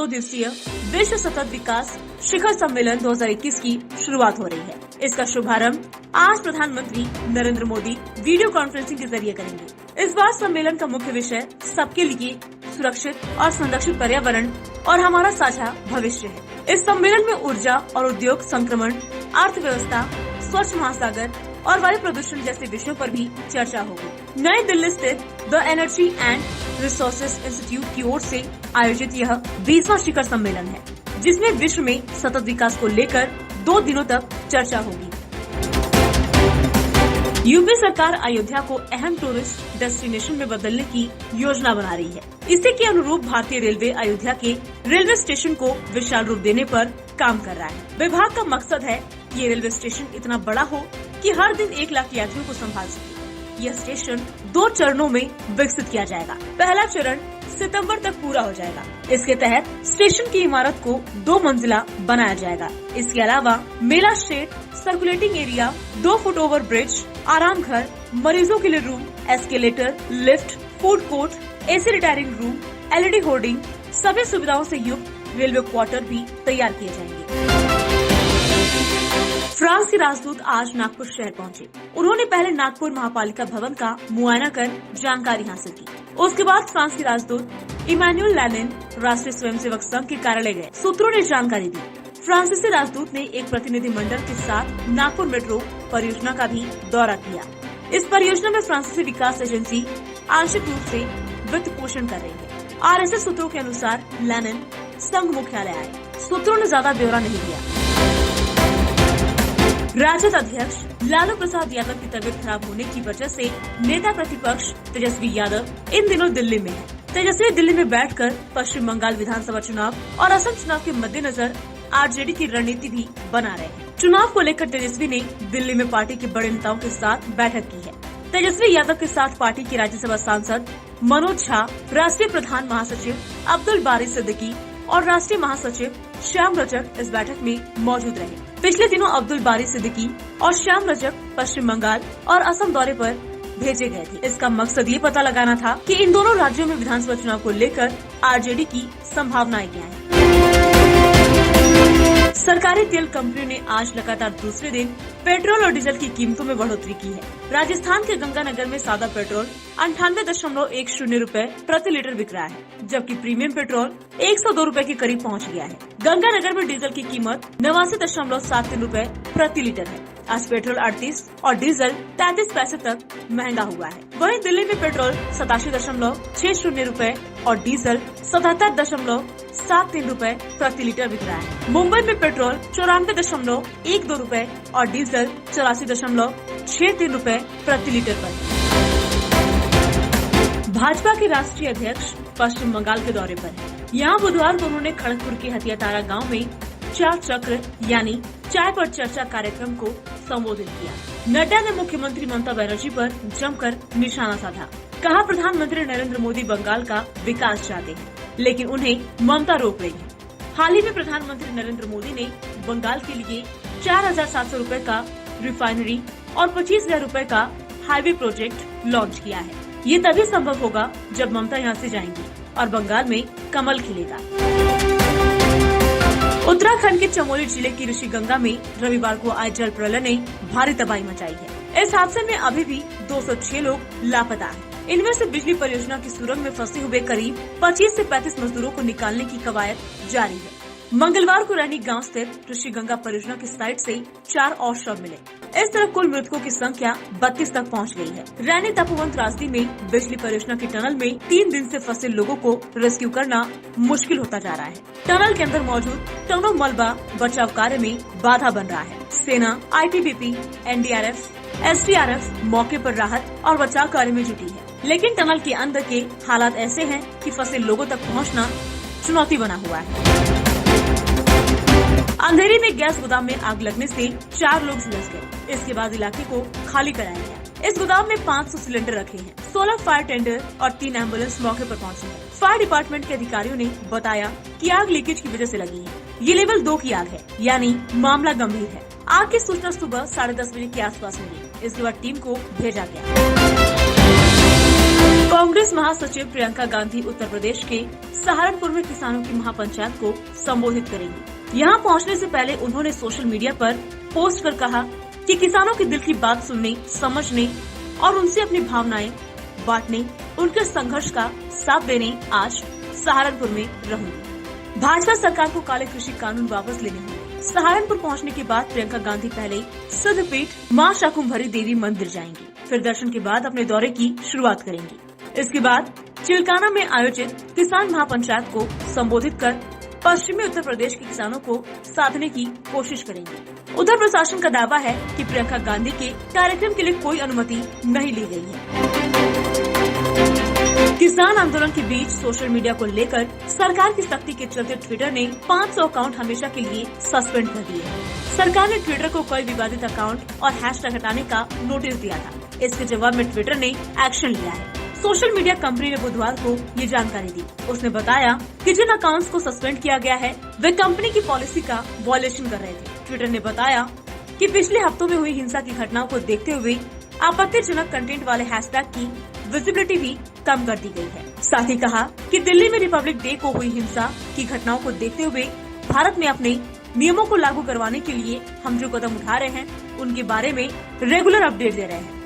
2 दिवसीय विश्व सतत विकास शिखर सम्मेलन 2021 की शुरुआत हो रही है। इसका शुभारंभ आज प्रधानमंत्री नरेंद्र मोदी वीडियो कॉन्फ्रेंसिंग के जरिए करेंगे। इस बार सम्मेलन का मुख्य विषय सबके लिए सुरक्षित और संरक्षित पर्यावरण और हमारा साझा भविष्य है। इस सम्मेलन में ऊर्जा और उद्योग संक्रमण, अर्थव्यवस्था, स्वच्छ महासागर और वायु प्रदूषण जैसे विषयों पर भी चर्चा होगी। नई दिल्ली स्थित the energy and resources institute की ओर से आयोजित यह 20वां शिखर सम्मेलन है, जिसमें विश्व में सतत विकास को लेकर 2 दिनों तक चर्चा होगी। यूपी सरकार अयोध्या को अहम टूरिस्ट डेस्टिनेशन में बदलने की योजना बना रही है। इसी के अनुरूप भारतीय रेलवे अयोध्या के रेलवे स्टेशन को विशाल रूप देने पर काम कर रहा है। विभाग का मकसद है ये रेलवे स्टेशन इतना बड़ा हो कि हर दिन 1 लाख यात्रियों को संभाल सके। यह स्टेशन 2 चरणों में विकसित किया जाएगा। पहला चरण सितंबर तक पूरा हो जाएगा। इसके तहत स्टेशन की इमारत को 2 मंजिला बनाया जाएगा। इसके अलावा मेला shed, circulating area, 2 foot over bridge, आराम घर, मरीजों के लिए room, escalator, lift, food court, AC retiring room, LED hoarding, सभी सुविधाओं से युक्त रेलवे क्वार्टर भी तैयार किए जाएंगे। फ्रांस के राजदूत आज नागपुर शहर पहुंचे। उन्होंने पहले नागपुर महापालिका भवन का मुआयना कर जानकारी हासिल की। उसके बाद फ्रांस के राजदूत इमैनुअल लैनिन राष्ट्रीय स्वयंसेवक संघ के कार्यालय गए। सूत्रों ने जानकारी दी, फ्रांसीसी राजदूत ने एक प्रतिनिधि मंडल के साथ नागपुर मेट्रो परियोजना का भी दौरा किया। इस परियोजना में फ्रांसीसी विकास एजेंसी आंशिक रूप से वित्त पोषण कर रही है। आरएसएस सूत्रों के अनुसार लैनिन संघ मुख्यालय आए। सूत्रों ने ज्यादा ब्यौरा नहीं दिया। राजद अध्यक्ष लालू प्रसाद यादव की तबीयत खराब होने की वजह से नेता प्रतिपक्ष तेजस्वी यादव इन दिनों दिल्ली में है। तेजस्वी दिल्ली में बैठकर पश्चिम बंगाल विधानसभा चुनाव और असम चुनाव के मद्देनजर आरजेडी की रणनीति भी बना रहे हैं। चुनाव को लेकर तेजस्वी ने दिल्ली में पार्टी के बड़े नेताओं के साथ बैठक की है। तेजस्वी यादव के साथ पार्टी के राज्यसभा सांसद मनोज झा, राष्ट्रीय प्रधान महासचिव अब्दुल बारी सिद्दीकी और राष्ट्रीय महासचिव श्याम रजक इस बैठक में मौजूद रहे। पिछले दिनों अब्दुल बारी सिद्दीकी और श्याम रजक पश्चिम बंगाल और असम दौरे पर भेजे गए थे। इसका मकसद ये पता लगाना था कि इन दोनों राज्यों में विधानसभा चुनाव को लेकर आरजेडी की संभावनाएं क्या हैं। सरकारी तेल कंपनियों ने आज लगातार दूसरे दिन पेट्रोल और डीजल की कीमतों में बढ़ोतरी की है। राजस्थान के गंगानगर में सादा पेट्रोल 98.10 रूपए प्रति लीटर बिक रहा है, जबकि प्रीमियम पेट्रोल 102 रूपए के करीब पहुंच गया है। गंगानगर में डीजल की कीमत 89.73 रूपए प्रति लीटर है। आज पेट्रोल 38 और डीजल 33 पैसे तक महंगा हुआ है। वहीं दिल्ली में पेट्रोल 87.60 रूपए और डीजल 77.73 रूपए प्रति लीटर बिक रहा है। मुंबई में पेट्रोल 94.12 रूपए और डीजल 84.63 रूपए प्रति लीटर पर। भाजपा के राष्ट्रीय अध्यक्ष पश्चिम बंगाल के दौरे पर हैं। यहाँ बुधवार को उन्होंने खड़गपुर के हथियातारा गांव में 4 चक्र यानी चाय पर चर्चा कार्यक्रम को संबोधित किया। नड्डा ने मुख्यमंत्री ममता बनर्जी पर जमकर निशाना साधा। कहा, प्रधानमंत्री नरेंद्र मोदी बंगाल का विकास चाहते हैं, लेकिन उन्हें ममता रोक रही है। हाल ही में प्रधानमंत्री नरेंद्र मोदी ने बंगाल के लिए 4,700 रूपए का रिफाइनरी और 25,000 रूपए का हाईवे प्रोजेक्ट लॉन्च किया है। ये तभी संभव होगा जब ममता यहाँ से जाएंगी और बंगाल में कमल खिलेगा। उत्तराखंड के चमोली जिले की ऋषिगंगा में रविवार को आए जल प्रलय ने भारी तबाही मचाई है। इस हादसे में अभी भी 206 लोग लापता हैं। इनमें से बिजली परियोजना की सुरंग में फंसे हुए करीब 25 से 35 मजदूरों को निकालने की कवायद जारी है। मंगलवार को रैनी गांव स्थित ऋषिगंगा परियोजना की साइट से 4 और शव मिले। इस तरह कुल मृतकों की संख्या 32 तक पहुंच गई है। रैनी तपोवन त्रासदी में बिजली परियोजना की टनल में 3 दिन से फंसे लोगों को रेस्क्यू करना मुश्किल होता जा रहा है। टनल के अंदर मौजूद टनों मलबा बचाव कार्य में बाधा बन रहा है। सेना, ITBP, NDRF, SDRF मौके पर राहत और बचाव कार्य में जुटी है, लेकिन टनल के अंदर के हालात ऐसे हैं कि फंसे लोगों तक पहुंचना चुनौती बना हुआ है। अंधेरी में गैस गोदाम में आग लगने से 4 लोग झुलस गए। इसके बाद इलाके को खाली कराया गया। इस गोदाम में 500 सिलेंडर रखे हैं। 16 फायर टेंडर और 3 एम्बुलेंस मौके पर पहुंचे हैं। फायर डिपार्टमेंट के अधिकारियों ने बताया कि आग लीकेज की वजह से लगी है। ये लेवल 2 की आग है, यानी मामला गंभीर है। आग की सूचना सुबह 10:30 बजे के आसपास मिली। इसके बाद टीम को भेजा गया। कांग्रेस महासचिव प्रियंका गांधी उत्तर प्रदेश के सहारनपुर में किसानों की महापंचायत को संबोधित करेंगी। यहाँ पहुँचने से पहले उन्होंने सोशल मीडिया पर पोस्ट कर कहा कि किसानों के दिल की बात सुनने, समझने और उनसे अपनी भावनाएं बांटने, उनके संघर्ष का साथ देने आज सहारनपुर में रहूंगी। भाजपा सरकार को काले कृषि कानून वापस लेने होंगे। सहारनपुर पहुंचने के बाद प्रियंका गांधी पहले सिद्धपीठ मां शाकुंभरी देवी मंदिर जाएंगी, फिर दर्शन के बाद अपने दौरे की शुरुआत करेंगी। इसके बाद चिलकाना में आयोजित किसान महापंचायत को संबोधित कर पश्चिमी उत्तर प्रदेश के किसानों को साधने की कोशिश करेंगे। उधर प्रशासन का दावा है कि प्रियंका गांधी के कार्यक्रम के लिए कोई अनुमति नहीं ली गई है। किसान आंदोलन के बीच सोशल मीडिया को लेकर सरकार की सख्ती के चलते ट्विटर ने 500 अकाउंट हमेशा के लिए सस्पेंड कर दिए। सरकार ने ट्विटर को कई विवादित अकाउंट और हैशटैग हटाने का नोटिस दिया था। इसके जवाब में ट्विटर ने एक्शन लिया है। सोशल मीडिया कंपनी ने बुधवार को ये जानकारी दी। उसने बताया कि जिन अकाउंट्स को सस्पेंड किया गया है वे कंपनी की पॉलिसी का वायलेशन कर रहे थे। ट्विटर ने बताया कि पिछले हफ्तों में हुई हिंसा की घटनाओं को देखते हुए आपत्तिजनक कंटेंट वाले हैशटैग की विजिबिलिटी भी कम कर दी गई है। साथ ही कहा कि दिल्ली में रिपब्लिक डे को हुई हिंसा की घटनाओं को देखते हुए भारत में अपने नियमों को लागू करवाने के लिए हम जो कदम उठा रहे हैं उनके बारे में रेगुलर अपडेट दे रहे हैं।